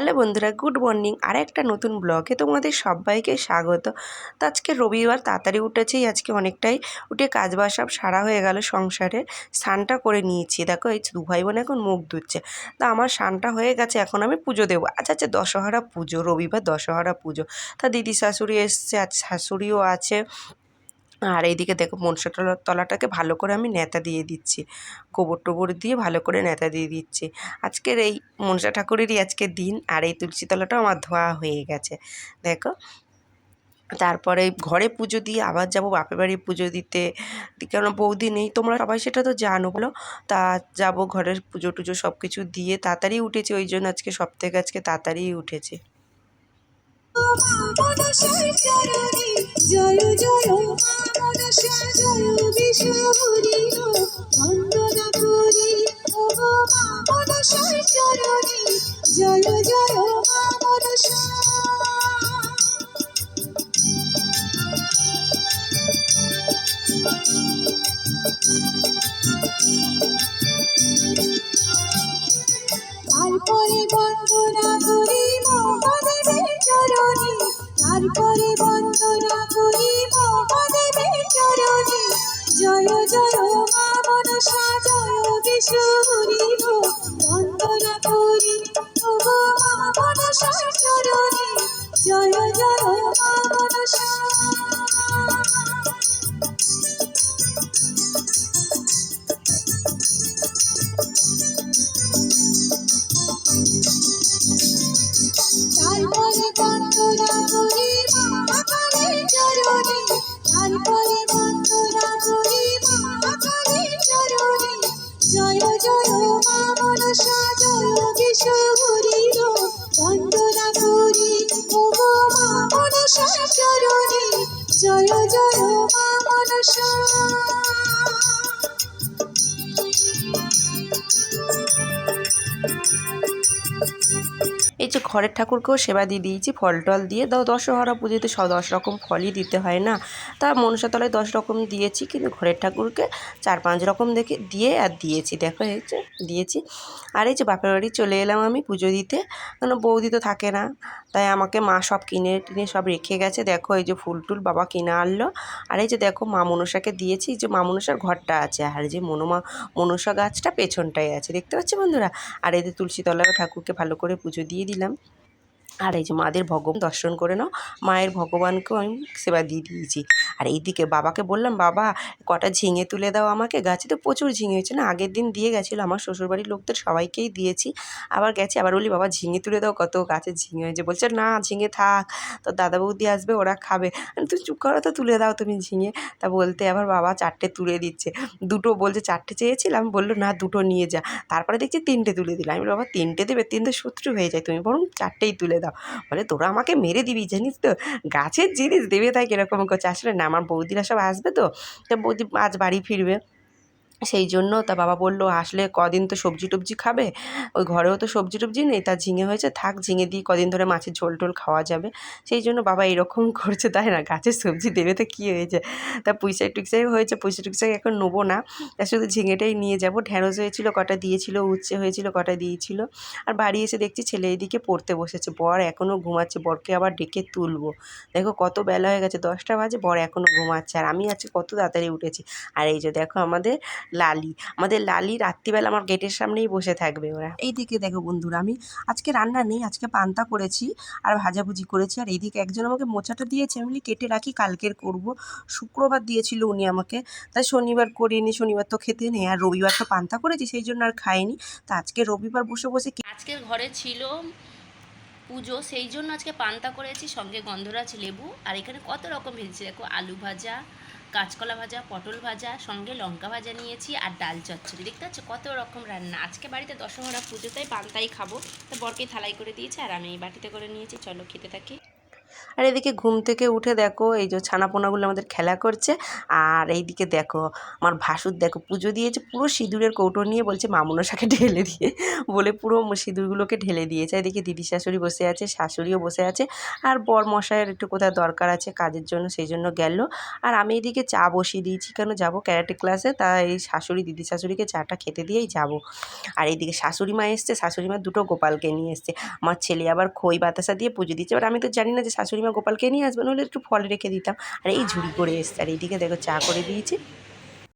Hello বন্ধুরা, good morning. আর একটা নতুন ব্লগে তোমাদের সবাইকে স্বাগত। তো আজকে রবিবার, তাড়াতাড়ি উঠেছি আজকে অনেকটাই। উঠে কাজবাজ সব সারা হয়ে গেল সংসারে। স্নানটা করে নিয়েছি, দেখো এই দু ভাই বোন এখন মুখ ধুচ্ছে। তা আমার স্নানটা হয়ে গেছে, এখন আমি পুজো দেবো। আচ্ছা আচ্ছা, দশহরা পুজো, রবিবার দশহরা পুজো। তা দিদি শাশুড়ি এসছে, আজ শাশুড়িও আছে। আর এইদিকে দেখো মনসা তলাটাকে ভালো করে আমি ন্যাতা দিয়ে দিচ্ছি, গোবর টোবর দিয়ে ভালো করে ন্যাতা দিয়ে দিচ্ছি। আজকের এই মনসা ঠাকুরেরই আজকের দিন। আর এই তুলসী তলাটাও আমার ধোয়া হয়ে গেছে দেখো। তারপরে ঘরে পুজো দিয়ে আবার যাব বাপের বাড়ি পুজো দিতে, কেননা বৌদি নেই, তোমরা সবাই সেটা তো জানো বলো। তা যাব ঘরের পুজো টুজো সব কিছু দিয়ে। তাড়াতাড়ি উঠেছি, ওই জন্য আজকে সব থেকে আজকে তাড়াতাড়িই উঠেছি। জয় জয় মা মনসা জয় বিশ্বহরি বন্দনা করি ও মা মনসার চরণে জয় জয় মা মনসা। তারপরে বন্দনা করি মহাদেবের চরণে, তারপরে বন্দনা করি মহাদেবের চরণে জয় জয় মা মনসা জয় বিশ্বহরি বন্দনা করি ও মা মনসার চরণে জয় জয় মা মনসা। তারপরে বন্দনা করি মা কালীর চরণে, তারপরে বন্দনা করি মা কালীর চরণে জয় জয় মা মনসা জয় বিশ্বহরি বন্দনা করি ও মা মনসার চরণে জয় জয় মা মনসা। এই যে ঘরের ঠাকুরকেও সেবা দিয়ে দিয়েছি, ফল টল দিয়ে দাও। দশহরা পুজোতে 10 রকম ফলই দিতে হয় না, তা মনসা তলায় 10 রকম দিয়েছি, কিন্তু ঘরের ঠাকুরকে 4-5 রকম দেখে দিয়ে আর দিয়েছি, দেখো এই যে দিয়েছি। আর এই যে বাপের বাড়ি চলে এলাম আমি পুজো দিতে, কারণ বৌদি তো থাকে না, তাই আমাকে মা সব কিনে টিনে সব রেখে গেছে। দেখো এই যে ফুল টুল বাবা কিনে আনলো। আর এই যে দেখো মা মনসাকে দিয়েছি, যে মা মনসার ঘরটা আছে, আর যে মনসা গাছটা পেছনটায় আছে, দেখতে পাচ্ছি বন্ধুরা। আর এই যে তুলসী তলায় ঠাকুরকে ভালো করে পুজো দিয়ে দিলাম। আর এই যে মাদের ভগবান দর্শন করে নাও, মায়ের ভগবানকেও আমি সেবা দিয়ে দিয়েছি। আর এইদিকে বাবাকে বললাম, বাবা কটা ঝিঙে তুলে দাও আমাকে, গাছে তো প্রচুর ঝিঙে হয়েছে না, আগের দিন দিয়ে গেছিলো আমার শ্বশুরবাড়ির লোকদের সবাইকেই দিয়েছি। আবার গেছি, আবার বলি বাবা ঝিঙে তুলে দাও, কত গাছে ঝিঙে হয়েছে। বলছে না ঝিঙে থাক, তো দাদা বৌদি আসবে ওরা খাবে। তুই চুপ করো তো, তুলে দাও তুমি ঝিঙে। তা বলতে আবার বাবা 4টে তুলে দিচ্ছে। দুটো বলছে 4টে চেয়েছিলাম, বললো না 2টো নিয়ে যা। তারপরে দেখছি 3টে তুলে দিলাম। আমি বাবা 3টে দেবে, 3টে শত্রু হয়ে যায়, তুমি বরং 4টেই তুলে দাও। বলে তোরা আমাকে মেরে দিবি জানিস তো, গাছের জিনিস দেবে তাই কিরকম করছে। আসলে না আমার বৌদিরা সব আসবে তো, তা বৌদি আজ বাড়ি ফিরবে, সেই জন্য তা বাবা বললো আসলে কদিন তো সবজি টবজি খাবে, ওই ঘরেও তো সবজি টবজি নেই, তা ঝিঙে হয়েছে থাক, ঝিঙে দিয়ে কদিন ধরে মাছের ঝোল টোল খাওয়া যাবে। সেই জন্য বাবা এরকম করছে, তাই না, গাছের সবজি দেবে তো কী হয়েছে। তা পুঁইশাক টুইশাক হয়েছে, পুঁইশাক টুইশাক এখন নেবো না, তা শুধু ঝিঙেটাই নিয়ে যাবো। ঢ্যাঁড়স হয়েছিল কটা দিয়েছিল, উচ্ছে হয়েছিল কটা দিয়েছিল। আর বাড়ি এসে দেখছি ছেলে এদিকে পড়তে বসেছে, বর এখনও ঘুমাচ্ছে, বরকে আবার ডেকে তুলবো। দেখো কত বেলা হয়ে গেছে, 10টা বাজে, বর এখনও ঘুমাচ্ছে, আর আমি আজকে কত তাড়াতাড়ি উঠেছি। আর এই যে দেখো আমাদের লালি রাত্রিবেলা আমার গেটের সামনেই বসে থাকবে ওরা। এইদিকে দেখো বন্ধুরা, আমি আজকে রান্না নেই, আজকে পান্তা করেছি আর ভাজাভুজি করেছি। আর এইদিকে একজন আমাকে মোচাটা দিয়েছে, আমি বলি কেটে রাখি কালকের করব। শুক্রবার দিয়েছিল উনি আমাকে, তাই শনিবার করিনি, শনিবার তো খেতে নেই, আর রবিবার তো পান্তা করেছি সেই জন্য আর খাইনি। তা আজকে রবিবার বসে বসে আজকের ঘরে ছিল পুজো, সেই জন্য আজকে পান্তা করেছি, সঙ্গে গন্ধরাজ লেবু। আর এখানে কত রকম ভেজেছি দেখো, আলু ভাজা, কাঁচকলা ভাজা, পটল ভাজা, সঙ্গে লঙ্কা ভাজা নিয়েছি, আর ডাল চচ্চড়ি। দেখতে পাচ্ছ কত রকম রান্না। আজকে বাড়িতে দশহরা পুজোতেই পান্তাই খাবো, তো বরকে থালাই করে দিয়েছে আর আমি এই বাটিতে করে নিয়েছি। চলো খেতে থাকি। আর এদিকে ঘুম থেকে উঠে দেখো এই যে ছানাপোনাগুলো আমাদের খেলা করছে। আর এইদিকে দেখো আমার ভাসুর দেখো পুজো দিয়েছে, পুরো সিঁদুরের কৌটো নিয়ে বলছে মামনসাকে ঢেলে দিয়ে, বলে পুরো সিঁদুরগুলোকে ঢেলে দিয়েছে। এদিকে দিদি শাশুড়ি বসে আছে, শাশুড়িও বসে আছে, আর বর মশাইয়ের একটু কোথায় দরকার আছে কাজের জন্য, সেই জন্য গেল। আর আমি এদিকে চা বসিয়ে দিয়েছি, কেন যাব ক্যারাটে ক্লাসে, তাই এই শাশুড়ি দিদি শাশুড়িকে চাটা খেতে দিয়েই যাব। আর এইদিকে শাশুড়ি মা এসছে, শাশুড়ি মা দুটো গোপালকে নিয়ে এসছে। আমার ছেলে আবার খই বাতাসা দিয়ে পুজো দিচ্ছে, এবার আমি তো জানি না যে শাশুড়ি মা গোপালকে নিয়ে আসবে, নাহলে একটু ফল রেখে দিতাম। আর এই ঝুড়ি করে এসছে। আর এইদিকে দেখো চা করে দিয়েছি।